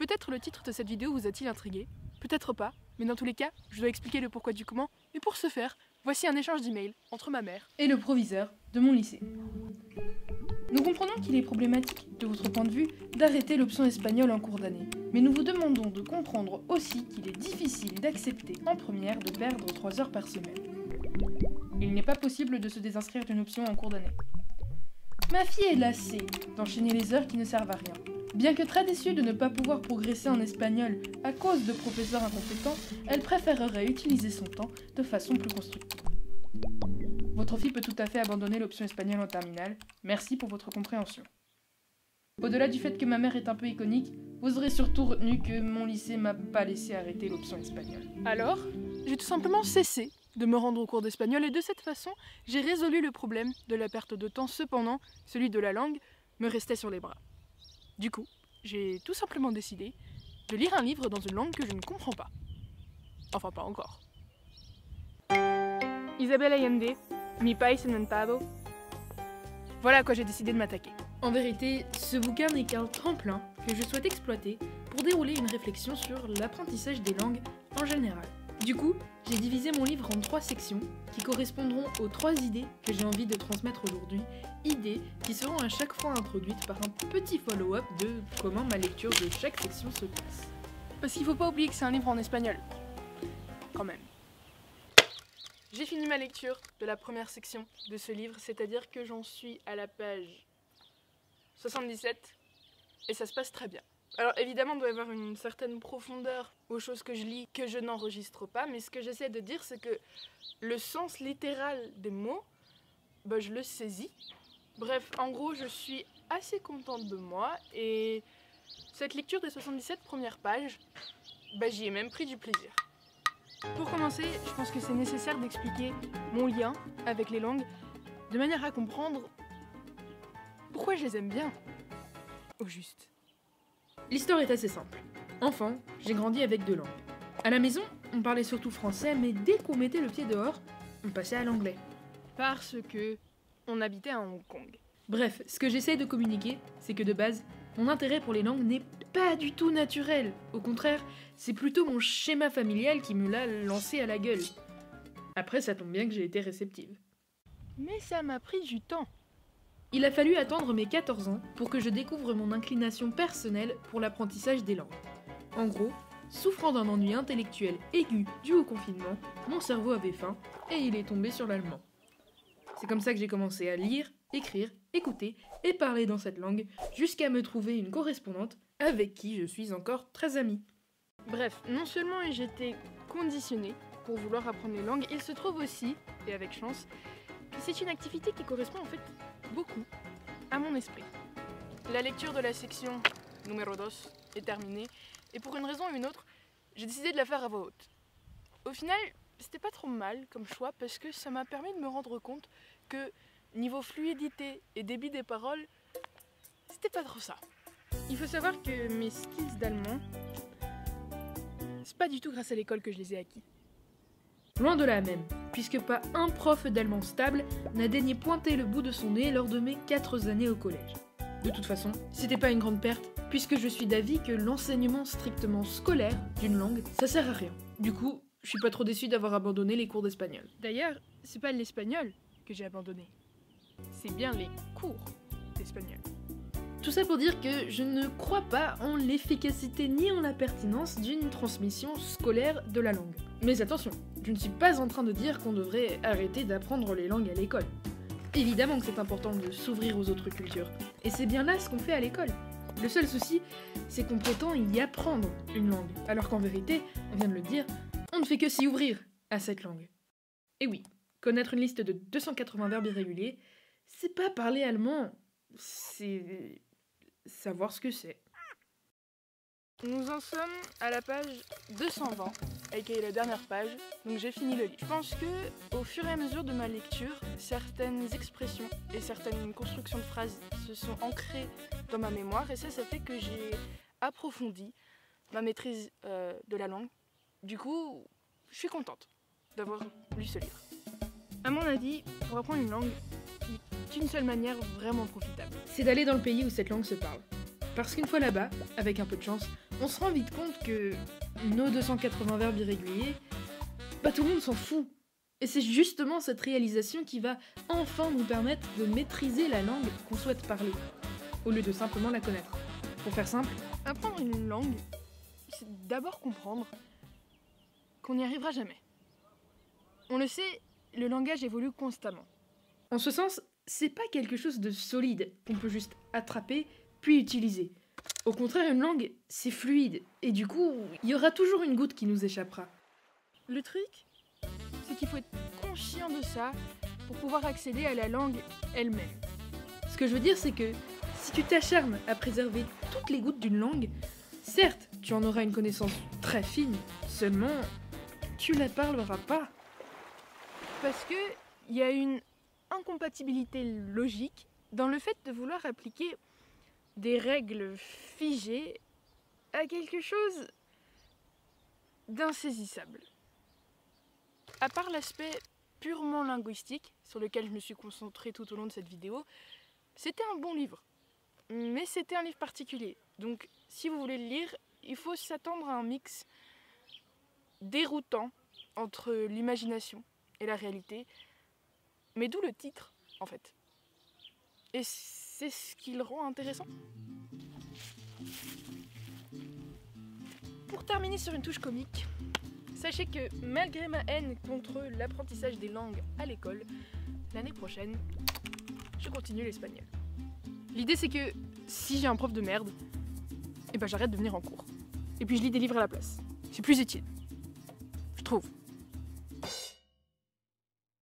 Peut-être le titre de cette vidéo vous a-t-il intrigué, peut-être pas, mais dans tous les cas, je dois expliquer le pourquoi du comment, et pour ce faire, voici un échange d'emails entre ma mère et le proviseur de mon lycée. Nous comprenons qu'il est problématique, de votre point de vue, d'arrêter l'option espagnole en cours d'année, mais nous vous demandons de comprendre aussi qu'il est difficile d'accepter en première de perdre 3 heures par semaine. Il n'est pas possible de se désinscrire d'une option en cours d'année. Ma fille est lassée d'enchaîner les heures qui ne servent à rien. Bien que très déçue de ne pas pouvoir progresser en espagnol à cause de professeurs incompétents, elle préférerait utiliser son temps de façon plus constructive. Votre fille peut tout à fait abandonner l'option espagnole en terminale. Merci pour votre compréhension. Au-delà du fait que ma mère est un peu iconique, vous aurez surtout retenu que mon lycée m'a pas laissé arrêter l'option espagnole. Alors, j'ai tout simplement cessé de me rendre au cours d'espagnol et de cette façon, j'ai résolu le problème de la perte de temps. Cependant, celui de la langue me restait sur les bras. Du coup, j'ai tout simplement décidé de lire un livre dans une langue que je ne comprends pas. Enfin, pas encore. Isabel Allende, Mi País Inventado. Voilà à quoi j'ai décidé de m'attaquer. En vérité, ce bouquin n'est qu'un tremplin que je souhaite exploiter pour dérouler une réflexion sur l'apprentissage des langues en général. Du coup, j'ai divisé mon livre en 3 sections qui correspondront aux 3 idées que j'ai envie de transmettre aujourd'hui, idées qui seront à chaque fois introduites par un petit follow-up de comment ma lecture de chaque section se passe. Parce qu'il faut pas oublier que c'est un livre en espagnol. Quand même. J'ai fini ma lecture de la première section de ce livre, c'est-à-dire que j'en suis à la page 77 et ça se passe très bien. Alors évidemment, il doit y avoir une certaine profondeur aux choses que je lis que je n'enregistre pas, mais ce que j'essaie de dire, c'est que le sens littéral des mots, je le saisis. Bref, en gros, je suis assez contente de moi et cette lecture des 77 premières pages, j'y ai même pris du plaisir. Pour commencer, je pense que c'est nécessaire d'expliquer mon lien avec les langues de manière à comprendre pourquoi je les aime bien, au juste. L'histoire est assez simple. Enfant, j'ai grandi avec 2 langues. À la maison, on parlait surtout français, mais dès qu'on mettait le pied dehors, on passait à l'anglais. Parce que on habitait à Hong Kong. Bref, ce que j'essaie de communiquer, c'est que de base, mon intérêt pour les langues n'est pas du tout naturel. Au contraire, c'est plutôt mon schéma familial qui me l'a lancé à la gueule. Après, ça tombe bien que j'ai été réceptive. Mais ça m'a pris du temps. Il a fallu attendre mes 14 ans pour que je découvre mon inclination personnelle pour l'apprentissage des langues. En gros, souffrant d'un ennui intellectuel aigu dû au confinement, mon cerveau avait faim et il est tombé sur l'allemand. C'est comme ça que j'ai commencé à lire, écrire, écouter et parler dans cette langue jusqu'à me trouver une correspondante avec qui je suis encore très amie. Bref, non seulement j'étais conditionnée pour vouloir apprendre les langues, il se trouve aussi, et avec chance, que c'est une activité qui correspond en fait beaucoup à mon esprit. La lecture de la section numéro 2 est terminée et pour une raison ou une autre, j'ai décidé de la faire à voix haute. Au final, c'était pas trop mal comme choix parce que ça m'a permis de me rendre compte que niveau fluidité et débit des paroles, c'était pas trop ça. Il faut savoir que mes skills d'allemand, c'est pas du tout grâce à l'école que je les ai acquis. Loin de là même, puisque pas un prof d'allemand stable n'a daigné pointer le bout de son nez lors de mes 4 années au collège. De toute façon, c'était pas une grande perte, puisque je suis d'avis que l'enseignement strictement scolaire d'une langue, ça sert à rien. Du coup, je suis pas trop déçue d'avoir abandonné les cours d'espagnol. D'ailleurs, c'est pas l'espagnol que j'ai abandonné, c'est bien les cours d'espagnol. Tout ça pour dire que je ne crois pas en l'efficacité ni en la pertinence d'une transmission scolaire de la langue. Mais attention, je ne suis pas en train de dire qu'on devrait arrêter d'apprendre les langues à l'école. Évidemment que c'est important de s'ouvrir aux autres cultures, et c'est bien là ce qu'on fait à l'école. Le seul souci, c'est qu'on prétend y apprendre une langue, alors qu'en vérité, on vient de le dire, on ne fait que s'y ouvrir à cette langue. Et oui, connaître une liste de 280 verbes irréguliers, c'est pas parler allemand, c'est savoir ce que c'est. Nous en sommes à la page 220, aka la dernière page, donc j'ai fini le livre. Je pense que, au fur et à mesure de ma lecture, certaines expressions et certaines constructions de phrases se sont ancrées dans ma mémoire, et ça fait que j'ai approfondi ma maîtrise de la langue. Du coup, je suis contente d'avoir lu ce livre. À mon avis, pour apprendre une langue, il y a qu'une seule manière vraiment profitable. C'est d'aller dans le pays où cette langue se parle. Parce qu'une fois là-bas, avec un peu de chance, on se rend vite compte que nos 280 verbes irréguliers, tout le monde s'en fout. Et c'est justement cette réalisation qui va enfin nous permettre de maîtriser la langue qu'on souhaite parler, au lieu de simplement la connaître. Pour faire simple, apprendre une langue, c'est d'abord comprendre qu'on n'y arrivera jamais. On le sait, le langage évolue constamment. En ce sens, c'est pas quelque chose de solide qu'on peut juste attraper puis utiliser. Au contraire, une langue, c'est fluide, et du coup, il y aura toujours une goutte qui nous échappera. Le truc, c'est qu'il faut être conscient de ça pour pouvoir accéder à la langue elle-même. Ce que je veux dire, c'est que si tu t'acharnes à préserver toutes les gouttes d'une langue, certes, tu en auras une connaissance très fine, seulement tu la parleras pas. Parce que il y a une incompatibilité logique dans le fait de vouloir appliquer des règles figées à quelque chose d'insaisissable. À part l'aspect purement linguistique, sur lequel je me suis concentrée tout au long de cette vidéo, c'était un bon livre. Mais c'était un livre particulier. Donc, si vous voulez le lire, il faut s'attendre à un mix déroutant entre l'imagination et la réalité. Mais d'où le titre, en fait. Et c'est ce qui le rend intéressant. Pour terminer sur une touche comique, sachez que malgré ma haine contre l'apprentissage des langues à l'école, l'année prochaine, je continue l'espagnol. L'idée c'est que si j'ai un prof de merde, j'arrête de venir en cours. Et puis je lis des livres à la place. C'est plus utile.